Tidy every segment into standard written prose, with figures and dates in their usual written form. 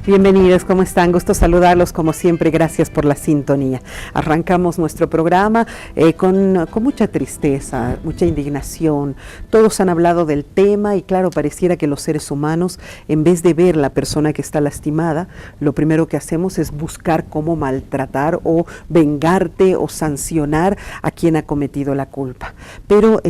Bienvenidos, ¿cómo están? Gusto saludarlos como siempre, gracias por la sintonía. Arrancamos nuestro programa con mucha tristeza, mucha indignación. Todos han hablado del tema y claro, pareciera que los seres humanos, en vez de ver la persona que está lastimada, lo primero que hacemos es buscar cómo maltratar o vengarte o sancionar a quien ha cometido la culpa. Pero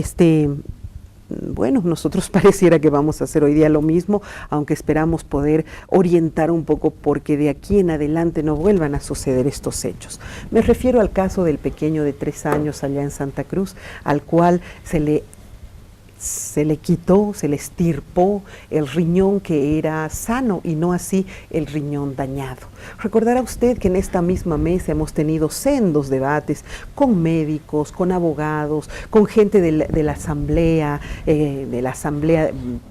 bueno, nosotros pareciera que vamos a hacer hoy día lo mismo, aunque esperamos poder orientar un poco porque de aquí en adelante no vuelvan a suceder estos hechos. Me refiero al caso del pequeño de 3 años allá en Santa Cruz, al cual se le quitó, se le estirpó el riñón que era sano y no así el riñón dañado. Recordará usted que en esta misma mesa hemos tenido sendos debates con médicos, con abogados, con gente de la asamblea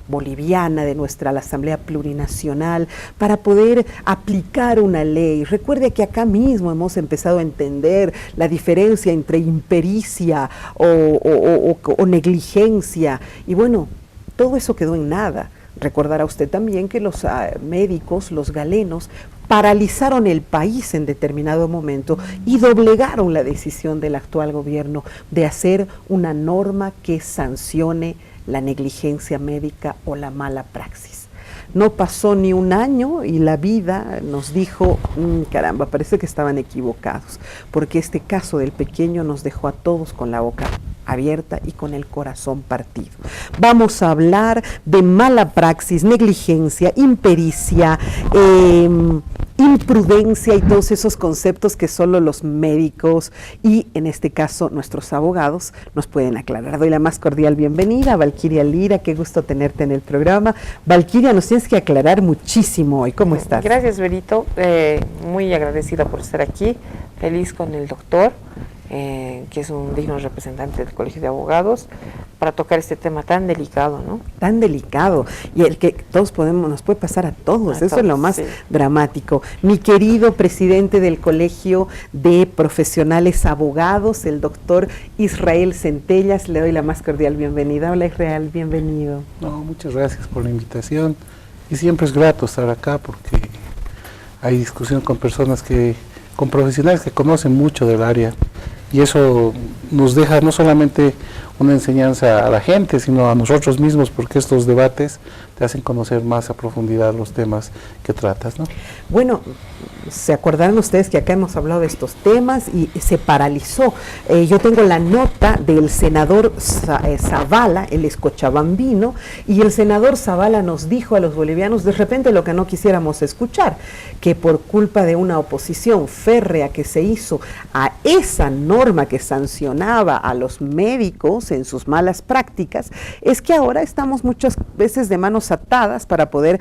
boliviana, la asamblea plurinacional, para poder aplicar una ley. Recuerde que acá mismo hemos empezado a entender la diferencia entre impericia o negligencia, y bueno, todo eso quedó en nada. Recordará usted también que los médicos, los galenos, paralizaron el país en determinado momento y doblegaron la decisión del actual gobierno de hacer una norma que sancione la negligencia médica o la mala praxis. No pasó ni un año y la vida nos dijo, caramba, parece que estaban equivocados, porque este caso del pequeño nos dejó a todos con la boca abierta y con el corazón partido. Vamos a hablar de mala praxis, negligencia, impericia, imprudencia y todos esos conceptos que solo los médicos y en este caso nuestros abogados nos pueden aclarar. Doy la más cordial bienvenida a Valquiria Lira, qué gusto tenerte en el programa. Valquiria, nos tienes que aclarar muchísimo hoy, ¿cómo estás? Gracias, Berito, muy agradecida por estar aquí, feliz con el doctor, que es un digno representante del Colegio de Abogados, para tocar este tema tan delicado, ¿no? Tan delicado, y el que nos puede pasar a todos, eso es lo más dramático. Mi querido presidente del Colegio de Profesionales Abogados, el doctor Israel Centellas, le doy la más cordial bienvenida. Hola Israel, bienvenido. No, muchas gracias por la invitación, y siempre es grato estar acá porque hay discusión con con profesionales que conocen mucho del área, y eso nos deja no solamente una enseñanza a la gente, sino a nosotros mismos, porque estos debates te hacen conocer más a profundidad los temas que tratas, ¿no? Bueno, se acordarán ustedes que acá hemos hablado de estos temas y se paralizó. Yo tengo la nota del senador Zavala, el escochabambino, y el senador Zavala nos dijo a los bolivianos de repente lo que no quisiéramos escuchar, que por culpa de una oposición férrea que se hizo a esa norma que sancionaba a los médicos en sus malas prácticas, es que ahora estamos muchas veces de manos atadas para poder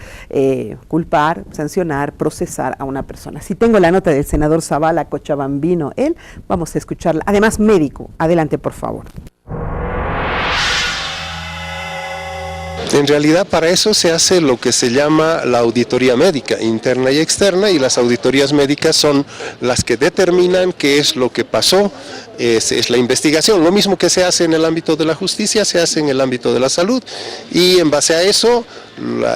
culpar, sancionar, procesar a una persona. Si tengo la nota del senador Zavala, cochabambino, vamos a escucharla, además médico. Adelante, por favor. En realidad para eso se hace lo que se llama la auditoría médica, interna y externa, y las auditorías médicas son las que determinan qué es lo que pasó, es la investigación. Lo mismo que se hace en el ámbito de la justicia, se hace en el ámbito de la salud, y en base a eso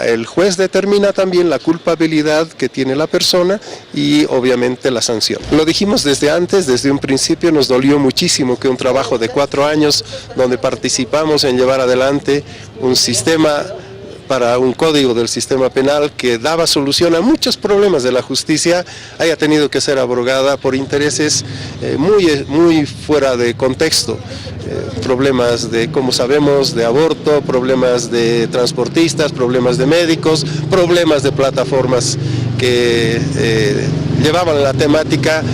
el juez determina también la culpabilidad que tiene la persona y obviamente la sanción. Lo dijimos desde antes, desde un principio nos dolió muchísimo que un trabajo de 4 años donde participamos en llevar adelante un sistema para un código del sistema penal que daba solución a muchos problemas de la justicia, haya tenido que ser abrogada por intereses muy fuera de contexto. Problemas de, como sabemos, de aborto, problemas de transportistas, problemas de médicos, problemas de plataformas que llevaban la temática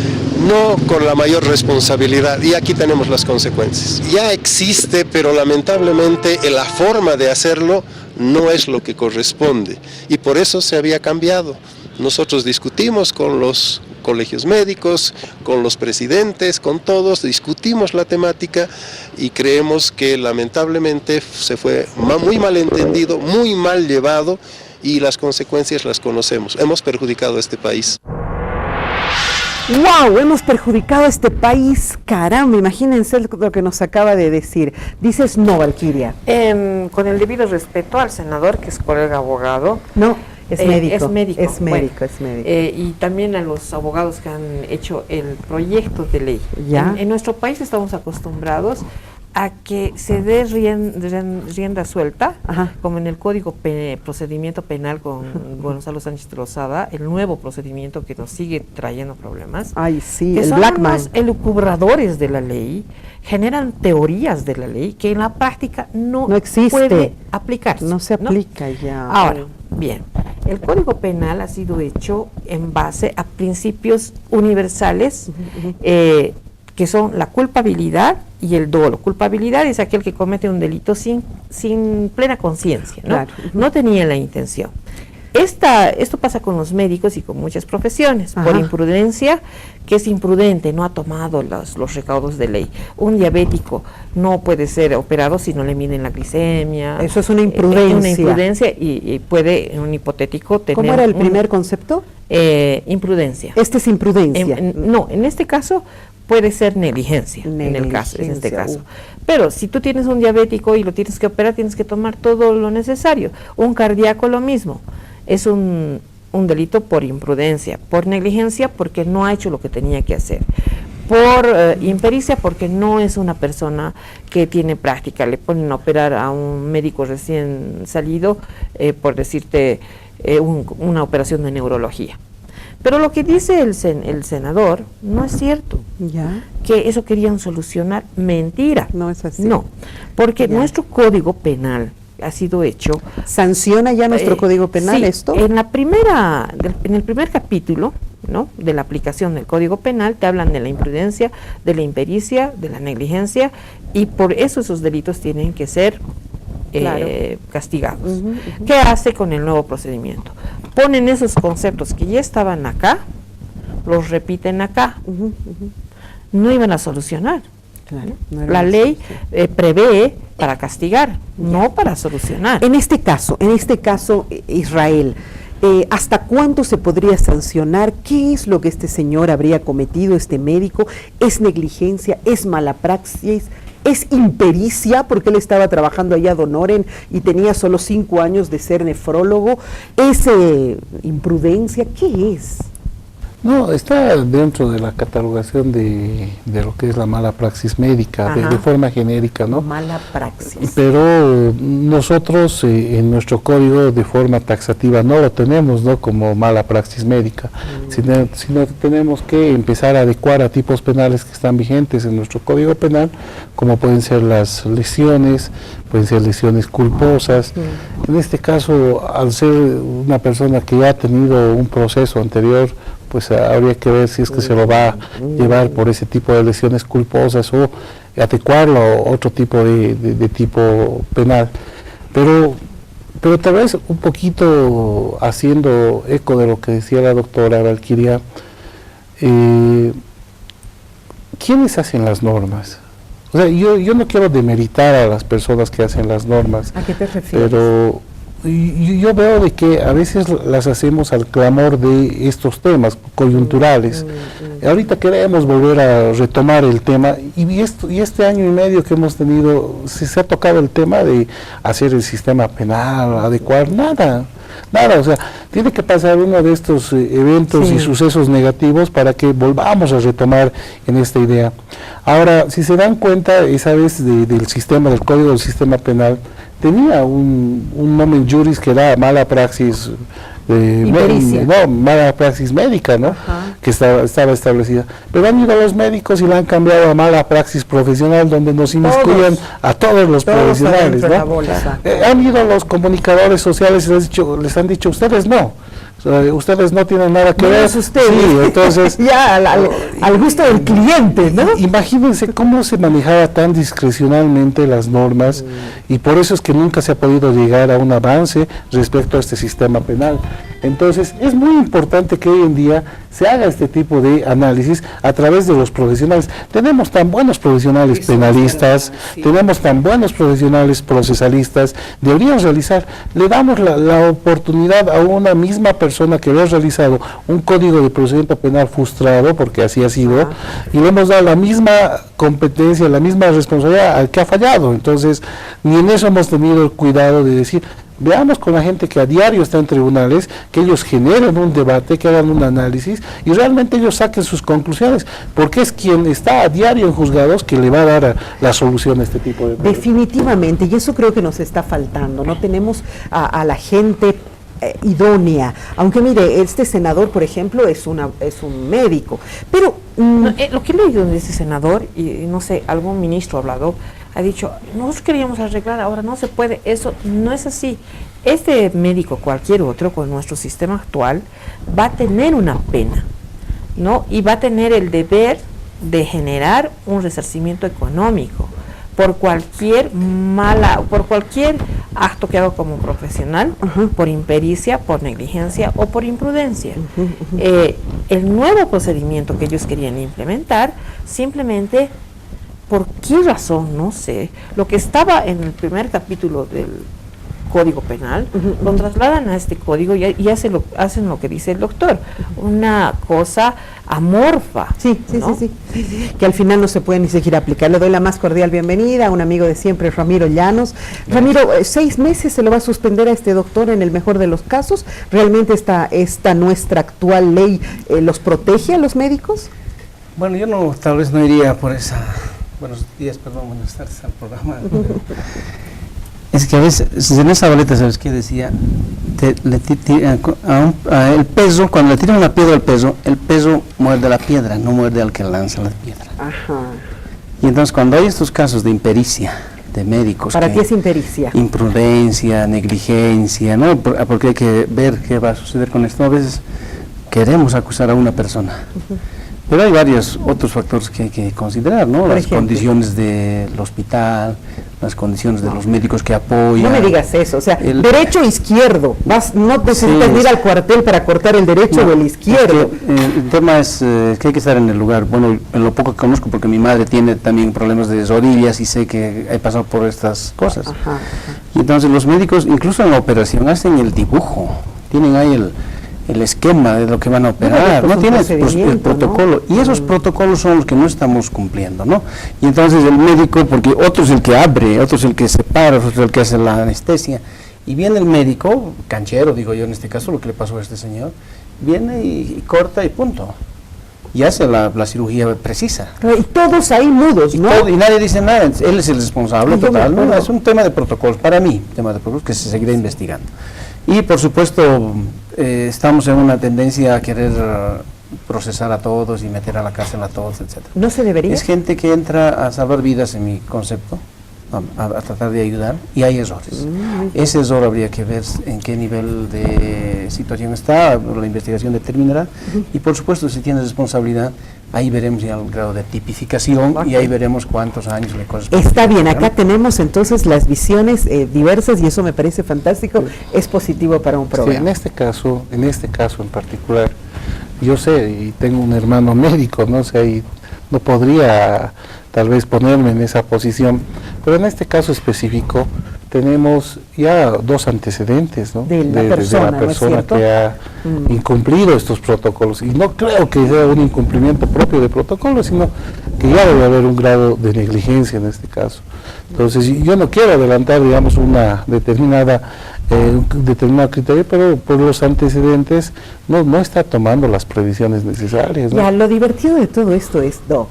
no con la mayor responsabilidad, y aquí tenemos las consecuencias. Ya existe, pero lamentablemente la forma de hacerlo no es lo que corresponde, y por eso se había cambiado. Nosotros discutimos con los colegios médicos, con los presidentes, con todos, discutimos la temática y creemos que lamentablemente se fue muy mal entendido, muy mal llevado, y las consecuencias las conocemos. Hemos perjudicado a este país. ¡Wow! Hemos perjudicado a este país. Caramba, imagínense lo que nos acaba de decir. Dices no, Valquiria. Con el debido respeto al senador, que es colega abogado. No, Es médico. Es médico. Es médico, Bueno, es médico. y también a los abogados que han hecho el proyecto de ley. Ya. En nuestro país estamos acostumbrados a que se dé rienda suelta, Ajá. como en el Código Procedimiento Penal con Gonzalo Sánchez de Lozada, el nuevo procedimiento que nos sigue trayendo problemas. Ay, sí, que el son Blackman. unos elucubradores de la ley, generan teorías de la ley que en la práctica no existe. puede aplicarse. No se aplica ya. Ahora, bien, el Código Penal ha sido hecho en base a principios universales que son la culpabilidad y el dolo. Culpabilidad es aquel que comete un delito sin plena conciencia, ¿no? Claro. No tenía la intención. Esto pasa con los médicos y con muchas profesiones, por Ajá. imprudencia, que es imprudente, no ha tomado los recaudos de ley. Un diabético no puede ser operado si no le miden la glicemia. Eso es una imprudencia. Una imprudencia y puede, en un hipotético, tener... ¿Cómo era el primer concepto? Imprudencia. Este es imprudencia. No, en este caso puede ser negligencia, en el caso, en este caso. Pero si tú tienes un diabético y lo tienes que operar, tienes que tomar todo lo necesario. Un cardíaco lo mismo. Es un delito por imprudencia, por negligencia porque no ha hecho lo que tenía que hacer, por impericia porque no es una persona que tiene práctica. Le ponen a operar a un médico recién salido, por decirte, una operación de neurología. Pero lo que dice el senador no es cierto. Ya. Que eso querían solucionar, mentira. No es así. No, porque Ya. nuestro Código Penal ha sido hecho. ¿Sanciona ya nuestro Código Penal sí, esto? En el primer capítulo, ¿no?, de la aplicación del Código Penal te hablan de la imprudencia, de la impericia, de la negligencia, y por eso esos delitos tienen que ser Claro. castigados. Ujú, ujú. ¿Qué hace con el nuevo procedimiento? Ponen esos conceptos que ya estaban acá, los repiten acá. Ujú, ujú. No iban a solucionar. Claro, no era La una ley solución. prevé para castigar, no para solucionar. En este caso, Israel, ¿hasta cuánto se podría sancionar? ¿Qué es lo que este señor habría cometido, este médico? ¿Es negligencia? ¿Es mala praxis? ¿Es impericia? Porque él estaba trabajando allá ad honorem y tenía solo 5 años de ser nefrólogo. ¿Es imprudencia? ¿Qué es? No, está dentro de la catalogación de lo que es la mala praxis médica, de Ajá. forma genérica, ¿no? Mala praxis. Pero nosotros en nuestro código de forma taxativa no lo tenemos, ¿no?, como mala praxis médica, sino tenemos que empezar a adecuar a tipos penales que están vigentes en nuestro código penal, como pueden ser las lesiones, pueden ser lesiones culposas. En este caso, al ser una persona que ya ha tenido un proceso anterior, pues habría que ver si es que se lo va a llevar por ese tipo de lesiones culposas o adecuarlo a otro tipo de tipo penal. Pero tal vez un poquito haciendo eco de lo que decía la doctora Valquiria, ¿quiénes hacen las normas? O sea, yo no quiero demeritar a las personas que hacen las normas, ¿A qué te refieres? pero yo veo de que a veces las hacemos al clamor de estos temas coyunturales. Ahorita queremos volver a retomar el tema y este año y medio que hemos tenido, se ha tocado el tema de hacer el sistema penal, adecuar, nada, o sea, tiene que pasar uno de estos eventos Sí. y sucesos negativos para que volvamos a retomar en esta idea. Ahora, si se dan cuenta, esa vez del sistema, del código del sistema penal, tenía un nomen juris que era mala praxis, Impericia. mala praxis médica, ¿no? Ajá. Que estaba establecida. Pero han ido los médicos y la han cambiado a mala praxis profesional, donde nos inmiscuyen a todos los profesionales, adentro de la ¿no? bolsa. Han ido los comunicadores sociales y les han dicho, ustedes no. Ustedes no tienen nada que ver. Menos ustedes. Sí, entonces ya al gusto del cliente, ¿no? imagínense cómo se manejaba tan discrecionalmente las normas y por eso es que nunca se ha podido llegar a un avance respecto a este sistema penal. Entonces es muy importante que hoy en día se haga este tipo de análisis a través de los profesionales. Tenemos tan buenos profesionales penalistas, tenemos tan buenos profesionales procesalistas, deberíamos realizar, le damos la oportunidad a una misma persona que lo ha realizado un código de procedimiento penal frustrado, porque así ha sido, y le hemos dado la misma competencia, la misma responsabilidad al que ha fallado. Entonces, ni en eso hemos tenido el cuidado de decir, veamos con la gente que a diario está en tribunales, que ellos generen un debate, que hagan un análisis y realmente ellos saquen sus conclusiones, porque es quien está a diario en juzgados que le va a dar la solución a este tipo de problemas. Definitivamente, y eso creo que nos está faltando, no tenemos a la gente idónea, aunque mire, este senador, por ejemplo, es un médico, pero lo que he leído de ese senador, y no sé, algún ministro hablado, ha dicho, nosotros queríamos arreglar, ahora no se puede, eso no es así. Este médico, cualquier otro, con nuestro sistema actual, va a tener una pena, ¿no? Y va a tener el deber de generar un resarcimiento económico por cualquier acto que haga como profesional, por impericia, por negligencia o por imprudencia. El nuevo procedimiento que ellos querían implementar, simplemente, ¿por qué razón? No sé. Lo que estaba en el primer capítulo del Código Penal, lo trasladan a este código y hacen lo que dice el doctor, una cosa amorfa. Sí, que al final no se puede ni siquiera aplicar. Le doy la más cordial bienvenida a un amigo de siempre, Ramiro Llanos. Ramiro, 6 meses se le va a suspender a este doctor en el mejor de los casos. ¿Realmente esta nuestra actual ley los protege a los médicos? Bueno, yo tal vez no iría por esa... Buenos días, perdón, buenas tardes al programa. Es que a veces, en esa boleta, ¿sabes qué decía? El peso, cuando le tiran una piedra al peso, el peso muerde la piedra, no muerde al que lanza la piedra. Ajá. Y entonces cuando hay estos casos de impericia, de médicos... ¿Para qué es impericia? Imprudencia, negligencia, ¿no? Porque hay que ver qué va a suceder con esto. A veces queremos acusar a una persona. Pero hay varios otros factores que hay que considerar, ¿no? Las condiciones del hospital, las condiciones de los médicos que apoyan. No me digas eso, o sea, derecho o izquierdo, no necesitas ir al cuartel para cortar el derecho o el izquierdo. El tema es que hay que estar en el lugar. Bueno, en lo poco que conozco, porque mi madre tiene también problemas de rodillas y sé que he pasado por estas cosas. Ajá. Y entonces los médicos, incluso en la operación, hacen el dibujo, tienen ahí el esquema de lo que van a operar, no tiene el protocolo, ¿no? Y esos protocolos son los que no estamos cumpliendo, ¿no? Y entonces el médico, porque otro es el que abre, otro es el que separa, otro es el que hace la anestesia, y viene el médico, canchero digo yo en este caso, lo que le pasó a este señor, viene y corta y punto, y hace la cirugía precisa. Y todos ahí mudos, ¿no? Y nadie dice nada, él es el responsable total, ¿no? Es un tema de protocolos, para mí, tema de protocolos que se seguirá investigando. Y por supuesto estamos en una tendencia a querer procesar a todos y meter a la cárcel a todos, etcétera. ¿No se debería? Es gente que entra a salvar vidas en mi concepto, a tratar de ayudar, y hay errores. Ese error habría que ver en qué nivel de situación está, la investigación determinará, y por supuesto si tiene responsabilidad, ahí veremos ya el grado de tipificación y ahí veremos cuántos años le corresponde. Está bien, acá tenemos entonces las visiones diversas y eso me parece fantástico, es positivo para un programa. Sí, en este caso en particular, yo sé, y tengo un hermano médico, no sé, y no podría tal vez ponerme en esa posición, pero en este caso específico tenemos ya 2 antecedentes, ¿no? de la persona que ha incumplido estos protocolos, y no creo que sea un incumplimiento propio de protocolos, sino que ya debe haber un grado de negligencia en este caso. Entonces yo no quiero adelantar, digamos, una determinado criterio, pero por los antecedentes no está tomando las previsiones necesarias, ¿no? Ya, lo divertido de todo esto es, Doc,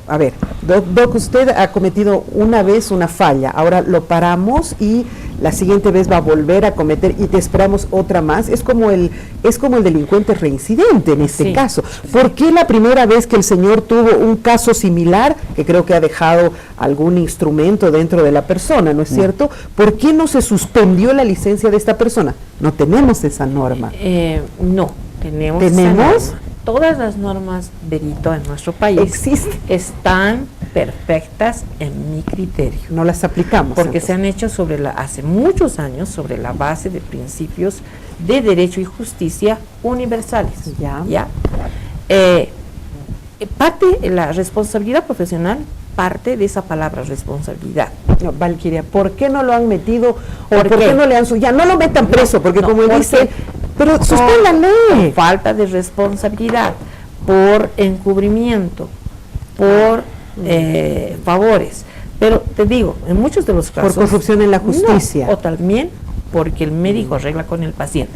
usted ha cometido una vez una falla, ahora lo paramos y la siguiente vez va a volver a cometer y te esperamos otra más. Es como el delincuente reincidente en este caso. ¿Por qué la primera vez que el señor tuvo un caso similar, que creo que ha dejado algún instrumento dentro de la persona, ¿no es cierto? ¿Por qué no se suspendió la licencia de esta persona? No tenemos esa norma. No, tenemos esa norma. Todas las normas delito en nuestro país están perfectas en mi criterio. No las aplicamos. Porque se han hecho hace muchos años sobre la base de principios de derecho y justicia universales. ¿Ya? La responsabilidad profesional parte de esa palabra responsabilidad. No, Valquiria, ¿por qué no lo han metido? ¿Por qué no le han ya no lo metan preso? Porque como dice, pero suspéndanle. Por falta de responsabilidad, por encubrimiento, por favores. Pero te digo, en muchos de los casos... Por corrupción en la justicia. O también porque el médico arregla con el paciente.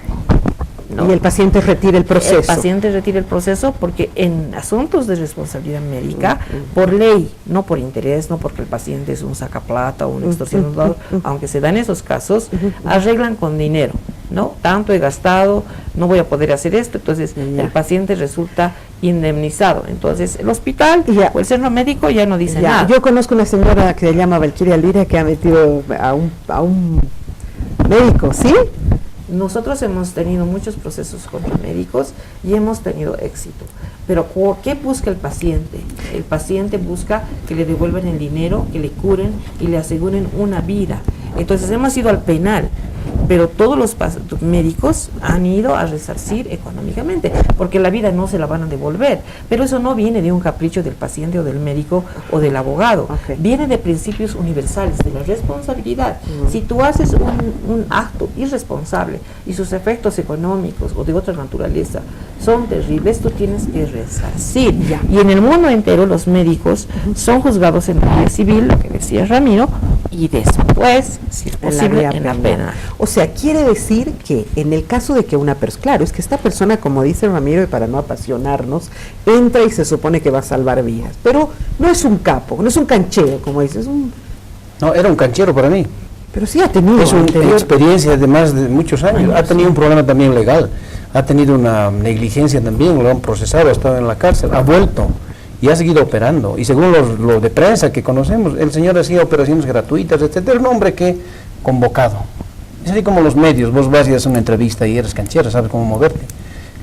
¿no? Y el paciente retira el proceso. El paciente retira el proceso porque en asuntos de responsabilidad médica, por ley, no por interés, no porque el paciente es un sacaplata o un extorsionador, aunque se dan esos casos, arreglan con dinero, ¿no? Tanto he gastado, no voy a poder hacer esto, entonces el paciente resulta indemnizado. Entonces el hospital o el centro médico ya no dice nada. Yo conozco una señora que se llama Valquiria Lira que ha metido a un médico, ¿sí? Nosotros hemos tenido muchos procesos contra médicos y hemos tenido éxito. Pero ¿qué busca el paciente? El paciente busca que le devuelvan el dinero, que le curen y le aseguren una vida. Entonces hemos ido al penal, pero todos los médicos han ido a resarcir económicamente, porque la vida no se la van a devolver. Pero eso no viene de un capricho del paciente o del médico o del abogado. Viene de principios universales, de la responsabilidad. Si tú haces un acto irresponsable y sus efectos económicos o de otra naturaleza son terribles, tú tienes que resarcir. Y en el mundo entero los médicos son juzgados en la vía civil, lo que decía Ramiro, y después, si es posible, en la pena. O sea, quiere decir que en el caso de que una persona, claro, es que esta persona, como dice Ramiro, y para no apasionarnos, entra y se supone que va a salvar vidas, pero no es un capo, no es un canchero, como dices. No, era un canchero para mí. Pero sí ha tenido es una experiencia de más de muchos años. Ha tenido un problema también legal, ha tenido una negligencia también, lo han procesado, ha estado en la cárcel, ha vuelto y ha seguido operando. Y según lo de prensa que conocemos, el señor hacía operaciones gratuitas, etc. Era un hombre que convocado. Es así como los medios, vos vas y haces una entrevista y eres canchera, sabes cómo moverte.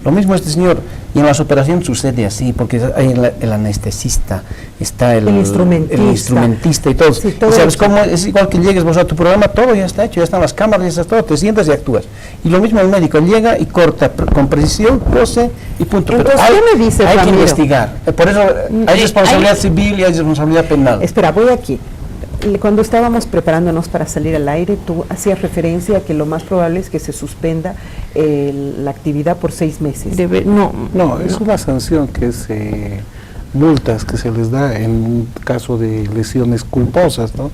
Lo mismo este señor, y en las operaciones sucede así, porque hay el anestesista, está el instrumentista y todo. Sí, todo y sabes cómo es igual que llegues vos a tu programa, todo ya está hecho, ya están las cámaras, ya está todo, te sientas y actúas. Y lo mismo el médico llega y corta con precisión, cose y punto. Entonces, pero ¿qué me dice, hay Ramiro? que investigar. Por eso hay responsabilidad civil y hay responsabilidad penal. Espera, voy aquí. Cuando estábamos preparándonos para salir al aire, tú hacías referencia a que lo más probable es que se suspenda la actividad por 6 meses. No, es una sanción que es multas que se les da en un caso de lesiones culposas, ¿no?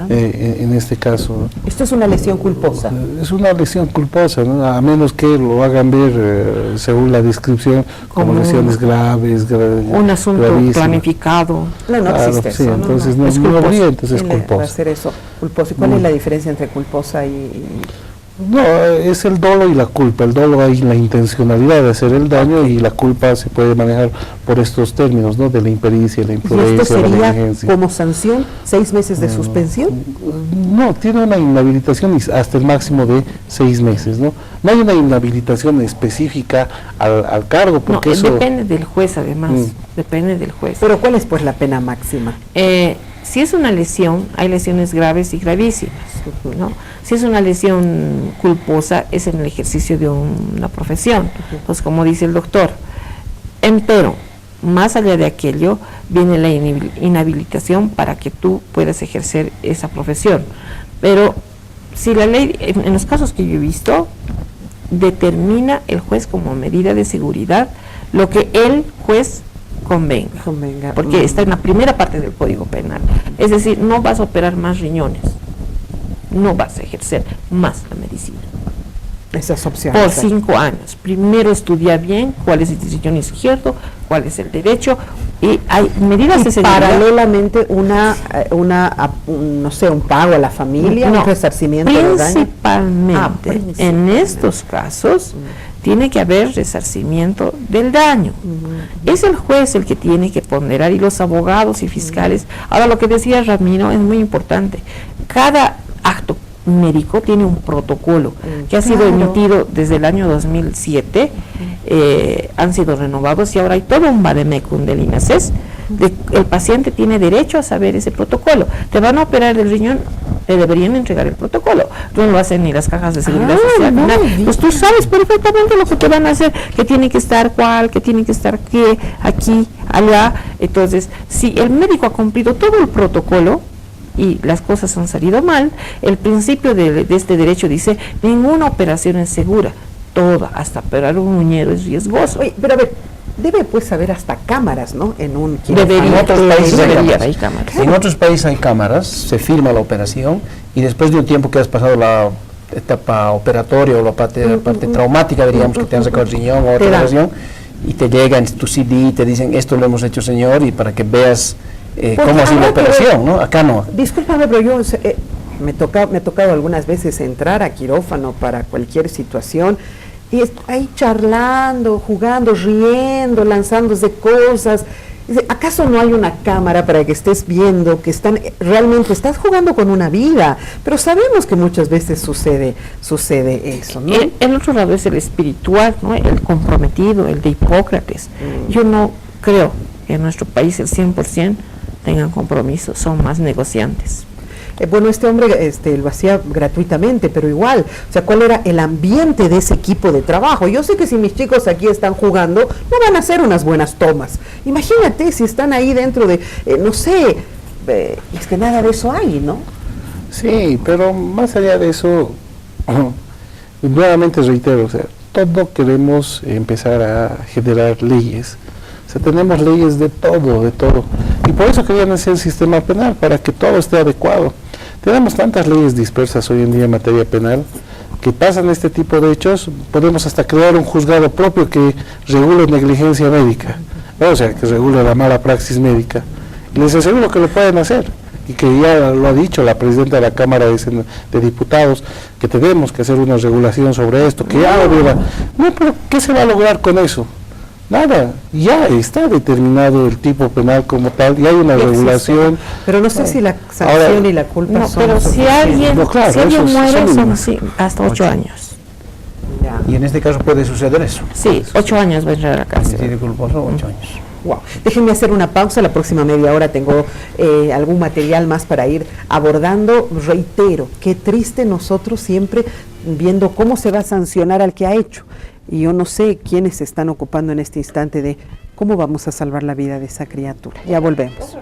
En este caso. Esto es una lesión culposa. Es una lesión culposa, ¿no? A menos que lo hagan ver, según la descripción, como lesiones graves, un asunto planificado. No existe sí, eso. Entonces no habría, entonces es culposa. Va a ser eso, culposo. ¿Y cuál es la diferencia entre culposa y...? No, es el dolo y la culpa. El dolo hay la intencionalidad de hacer el daño y la culpa se puede manejar por estos términos, ¿no? De la impericia, la imprudencia, ¿Y esto sería la negligencia. como sanción 6 meses de suspensión? No, tiene una inhabilitación hasta el máximo de 6 meses, ¿no? No hay una inhabilitación específica al cargo, porque eso... Depende del juez, además, depende del juez. ¿Pero cuál es, pues, la pena máxima? Si es una lesión, hay lesiones graves y gravísimas, ¿no? Si es una lesión culposa, es en el ejercicio de una profesión, pues como dice el doctor. Empero, más allá de aquello, viene la inhabilitación para que tú puedas ejercer esa profesión. Pero si la ley, en los casos que yo he visto, determina el juez como medida de seguridad lo que el juez convenga, porque está en la primera parte del Código Penal. Es decir, no vas a operar más riñones, no vas a ejercer más la medicina. Esas opciones. Por 5 años. Primero estudia bien cuál es el riñón izquierdo, cuál es el derecho, y hay medidas de seguridad. Paralelamente no sé, un pago a la familia, un resarcimiento de daño. Principalmente, en estos casos, tiene que haber resarcimiento del daño. Es el juez el que tiene que ponderar, y los abogados y fiscales. Ahora, lo que decía Ramiro es muy importante. Cada acto médico tiene un protocolo que ha sido emitido desde el año 2007, han sido renovados y ahora hay todo un vademecum del INASES. El paciente tiene derecho a saber ese protocolo. Te van a operar el riñón, te deberían entregar el protocolo. No lo hacen ni las cajas de seguridad social. Pues tú sabes perfectamente lo que te van a hacer, que tiene que estar que tiene que estar qué, aquí, allá. Entonces, si el médico ha cumplido todo el protocolo y las cosas han salido mal, el principio de este derecho dice: ninguna operación es segura, toda, hasta operar un uñero es riesgoso. Oye, pero a ver, debe pues haber hasta cámaras, ¿no? En otros países hay cámaras, se firma la operación y después de un tiempo que has pasado etapa operatoria o la parte traumática, diríamos, que te han sacado el riñón o otra operación, y te llega en tu CD y te dicen, esto lo hemos hecho, señor, y para que veas cómo ha sido la operación, ¿no? Acá no. Discúlpame, pero yo me ha tocado algunas veces entrar a quirófano para cualquier situación y ahí charlando, jugando, riendo, lanzándose cosas. Dice, ¿acaso no hay una cámara para que estés viendo que realmente estás jugando con una vida? Pero sabemos que muchas veces sucede eso, ¿no? El otro lado es el espiritual, ¿no? El comprometido, el de Hipócrates. Yo no creo que en nuestro país el 100% tengan compromiso, son más negociantes. Bueno, este hombre lo hacía gratuitamente, pero igual, o sea, ¿cuál era el ambiente de ese equipo de trabajo? Yo sé que si mis chicos aquí están jugando, no van a hacer unas buenas tomas. Imagínate si están ahí dentro de, no sé, es que nada de eso hay, ¿no? Sí, pero más allá de eso, nuevamente reitero, o sea, todo queremos empezar a generar leyes. O sea, tenemos leyes de todo, y por eso querían hacer el sistema penal, para que todo esté adecuado. Tenemos tantas leyes dispersas hoy en día en materia penal, que pasan este tipo de hechos, podemos hasta crear un juzgado propio que regule negligencia médica, o sea, que regule la mala praxis médica. Y les aseguro que lo pueden hacer, y que ya lo ha dicho la presidenta de la Cámara de Diputados, que tenemos que hacer una regulación sobre esto, que ya lo hubiera. No, pero ¿qué se va a lograr con eso? Nada, ya está determinado el tipo penal como tal y hay una regulación. Pero no sé si la sanción y la culpa son... Pero si alguien muere son hasta 8 años. Ya. Y en este caso puede suceder eso. Sí, 8 años va a entrar a la cárcel. Tiene culposo, 8 años. Wow. Déjenme hacer una pausa, la próxima media hora tengo algún material más para ir abordando. Reitero, qué triste nosotros siempre viendo cómo se va a sancionar al que ha hecho. Y yo no sé quiénes se están ocupando en este instante de cómo vamos a salvar la vida de esa criatura. Ya volvemos.